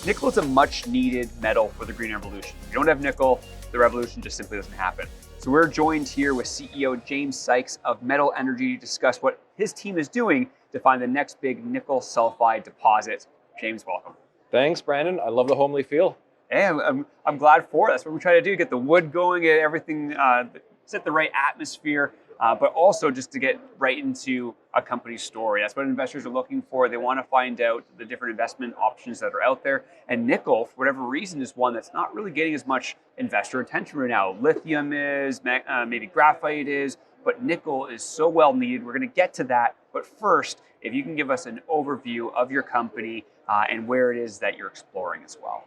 Nickel is a much needed metal for the green revolution. If you don't have nickel, the revolution just simply doesn't happen. So we're joined here with CEO James Sykes of Metal Energy to discuss what his team is doing to find the next big nickel sulfide deposit. James, welcome. Thanks, Brandon. I love the homely feel. Hey, I'm glad for it. That's what we try to do, get the wood going, get everything, set the right atmosphere, but also just to get right into a company's story. That's what investors are looking for. They want to find out the different investment options that are out there. And nickel, for whatever reason, is one that's not really getting as much investor attention right now. Lithium is, maybe graphite is, but nickel is so well needed. We're going to get to that. But first, if you can give us an overview of your company and where it is that you're exploring as well.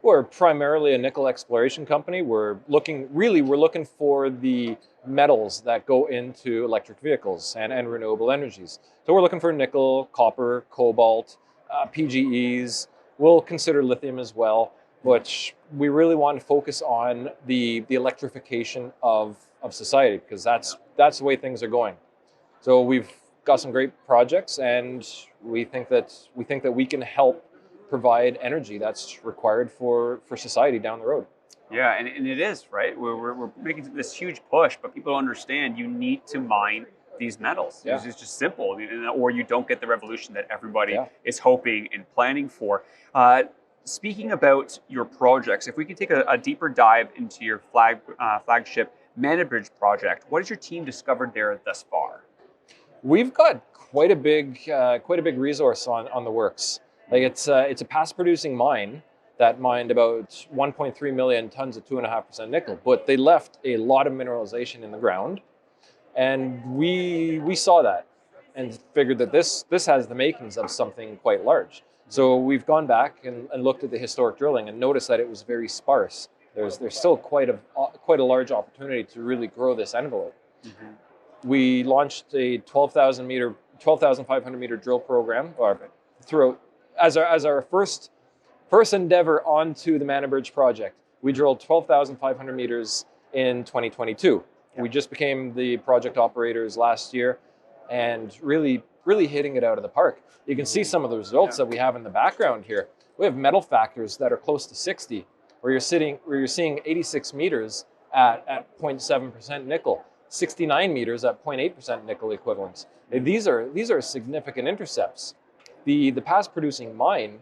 We're primarily a nickel exploration company. We're looking for the metals that go into electric vehicles and renewable energies. So we're looking for nickel, copper, cobalt, PGEs. We'll consider lithium as well, but we really want to focus on the electrification of society, because that's the way things are going. So we've got some great projects, and we think that we can help provide energy that's required for society down the road. Yeah, and it is, right? We're making this huge push, but people don't understand you need to mine these metals. Yeah. It's just simple, or you don't get the revolution that everybody is hoping and planning for. Speaking about your projects, if we could take a deeper dive into your flagship Manibridge project, what has your team discovered there thus far? We've got quite a big resource on the works. Like it's a past-producing mine that mined about 1.3 million tons of 2.5% nickel, but they left a lot of mineralization in the ground, and we saw that and figured that this has the makings of something quite large. So we've gone back and looked at the historic drilling and noticed that it was very sparse. There's still quite a large opportunity to really grow this envelope. Mm-hmm. We launched a 12,500 meter drill program as our first endeavor onto the Manibridge project. We drilled 12,500 meters in 2022. Yeah. We just became the project operators last year, and really hitting it out of the park. You can see some of the results that we have in the background here. We have metal factors that are close to 60, where you're seeing 86 meters at 0.7% nickel, 69 meters at 0.8% nickel equivalents. These are significant intercepts. The past producing mine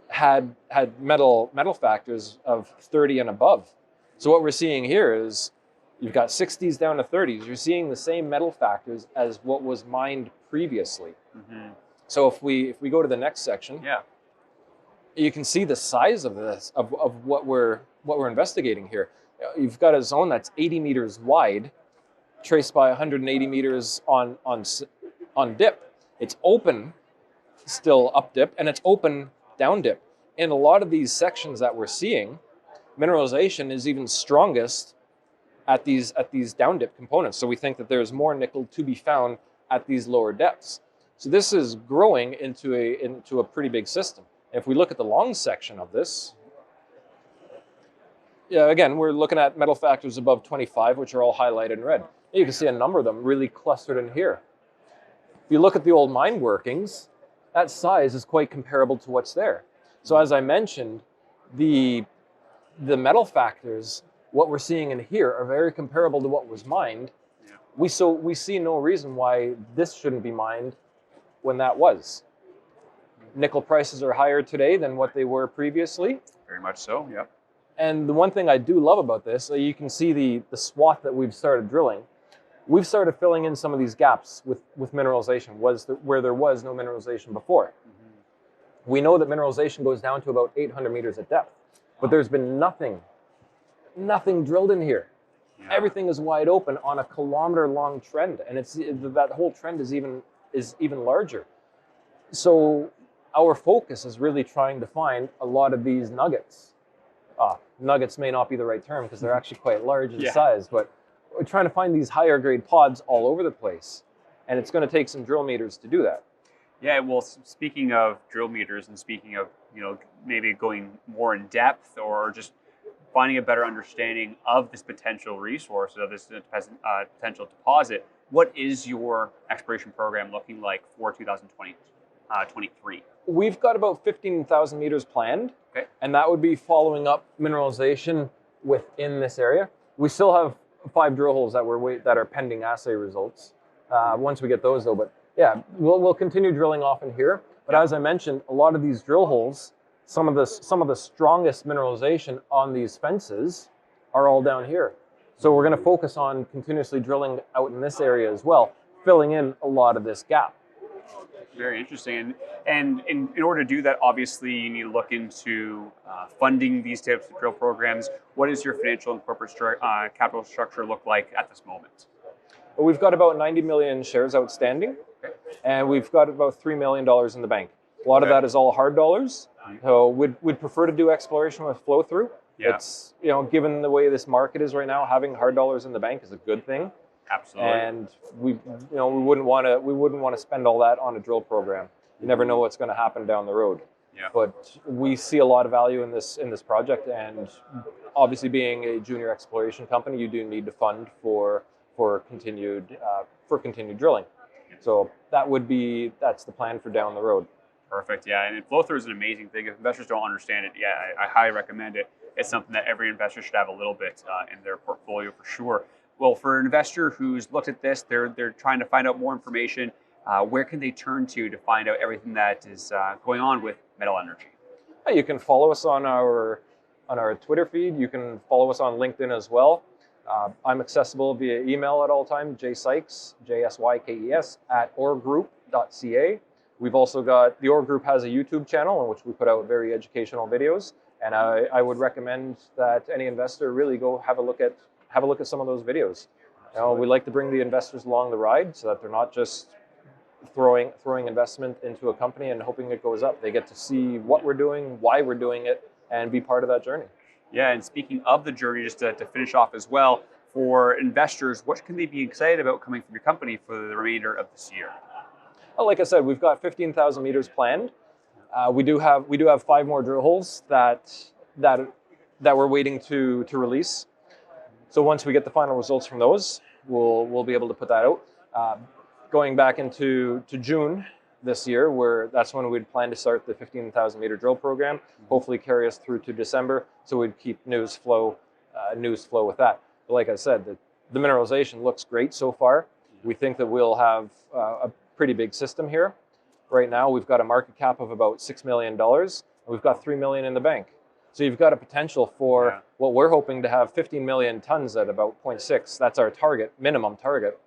had metal factors of 30 and above. So what we're seeing here is you've got 60s down to 30s. You're seeing the same metal factors as what was mined previously. Mm-hmm. So if we go to the next section, you can see the size of this of what we're investigating here. You've got a zone that's 80 meters wide, traced by 180 meters on dip. It's open, still up dip, and it's open down dip. In a lot of these sections that we're seeing, mineralization is even strongest at these down dip components. So we think that there's more nickel to be found at these lower depths. So this is growing into a pretty big system. If we look at the long section of this, again, we're looking at metal factors above 25, which are all highlighted in red. You can see a number of them really clustered in here. If you look at the old mine workings, that size is quite comparable to what's there. So as I mentioned, the metal factors, what we're seeing in here, are very comparable to what was mined. Yeah. We see no reason why this shouldn't be mined when that was. Nickel prices are higher today than what they were previously. Very much so, yeah. And the one thing I do love about this, you can see the swath that we've started drilling. We've started filling in some of these gaps with mineralization, where there was no mineralization before. Mm-hmm. We know that mineralization goes down to about 800 meters at depth, but there's been nothing drilled in here. Yeah. Everything is wide open on a kilometer-long trend, and that whole trend is even larger. So our focus is really trying to find a lot of these nuggets. Nuggets may not be the right term because they're actually quite large in size, but we're trying to find these higher grade pods all over the place, and it's going to take some drill meters to do that. Yeah, well, speaking of drill meters and speaking of, maybe going more in depth or just finding a better understanding of this potential resource, of this potential deposit, what is your exploration program looking like for 2023? We've got about 15,000 meters planned, Okay. and that would be following up mineralization within this area. We still have 5 drill holes that are pending assay results. Once we get those though, but yeah, we'll continue drilling off in here. But as I mentioned, a lot of these drill holes, some of the strongest mineralization on these fences are all down here. So we're going to focus on continuously drilling out in this area as well, filling in a lot of this gap. Very interesting. And in order to do that, obviously, you need to look into funding these types of drill programs. What does your financial and corporate capital structure look like at this moment? Well, we've got about 90 million shares outstanding, and we've got about $3 million in the bank. A lot of that is all hard dollars. So we'd prefer to do exploration with flow through. Yeah. It's, given the way this market is right now, having hard dollars in the bank is a good thing. Absolutely. And we wouldn't want to spend all that on a drill program. You never know what's going to happen down the road. Yeah. But we see a lot of value in this project, and obviously, being a junior exploration company, you do need to fund for continued drilling. So that's the plan for down the road. Perfect. Yeah, and flow through is an amazing thing. If investors don't understand it, I highly recommend it. It's something that every investor should have a little bit in their portfolio for sure. Well, for an investor who's looked at this, they're trying to find out more information. Where can they turn to find out everything that is going on with Metal Energy? You can follow us on our Twitter feed. You can follow us on LinkedIn as well. I'm accessible via email at all times, Sykes, JSYKES, @orgroup.ca. We've also got, the Org Group has a YouTube channel in which we put out very educational videos. And I would recommend that any investor really go have a look at some of those videos. We like to bring the investors along the ride so that they're not just throwing investment into a company and hoping it goes up. They get to see what we're doing, why we're doing it, and be part of that journey. Yeah, and speaking of the journey, just to finish off as well, for investors, what can they be excited about coming from your company for the remainder of this year? Well, like I said, we've got 15,000 meters planned. We do have 5 more drill holes that we're waiting to release. So once we get the final results from those, we'll be able to put that out. Going back into June this year, that's when we'd plan to start the 15,000 meter drill program. Hopefully carry us through to December, so we'd keep news flow with that. But like I said, the mineralization looks great so far. We think that we'll have a pretty big system here. Right now, we've got a market cap of about $6 million, and we've got $3 million in the bank. So you've got a potential for what we're hoping to have 15 million tons at about 0.6. That's our minimum target.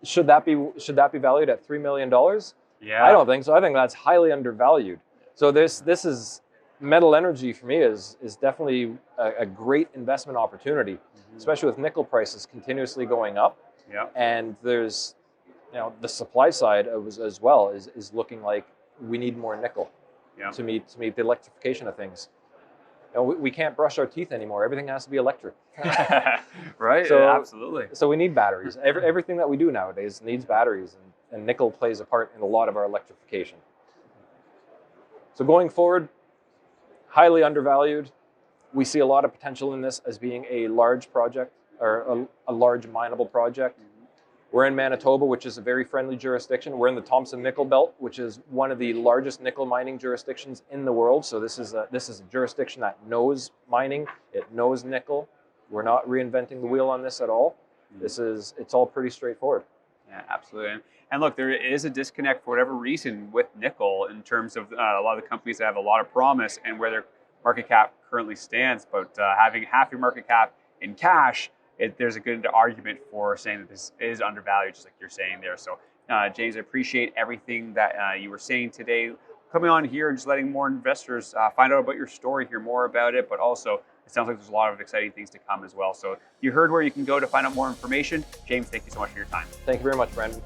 Should that be valued at $3 million? Yeah. I don't think so. I think that's highly undervalued. So this is Metal Energy for me is definitely a great investment opportunity, especially with nickel prices continuously going up. Yeah. And there's the supply side as well is looking like we need more nickel. Yeah. To meet the electrification of things. We can't brush our teeth anymore. Everything has to be electric. Right. So, yeah, absolutely. So we need batteries. Everything that we do nowadays needs batteries, and nickel plays a part in a lot of our electrification. So going forward, highly undervalued. We see a lot of potential in this as being a large project, or a large mineable project. We're in Manitoba, which is a very friendly jurisdiction. We're in the Thompson Nickel Belt, which is one of the largest nickel mining jurisdictions in the world. So this is a jurisdiction that knows mining. It knows nickel. We're not reinventing the wheel on this at all. It's all pretty straightforward. Yeah, absolutely. And look, there is a disconnect for whatever reason with nickel in terms of a lot of the companies that have a lot of promise and where their market cap currently stands. But having half your market cap in cash, there's a good argument for saying that this is undervalued, just like you're saying there. So, James, I appreciate everything that you were saying today. Coming on here and just letting more investors find out about your story, hear more about it, but also it sounds like there's a lot of exciting things to come as well. So you heard where you can go to find out more information. James, thank you so much for your time. Thank you very much, Brandon.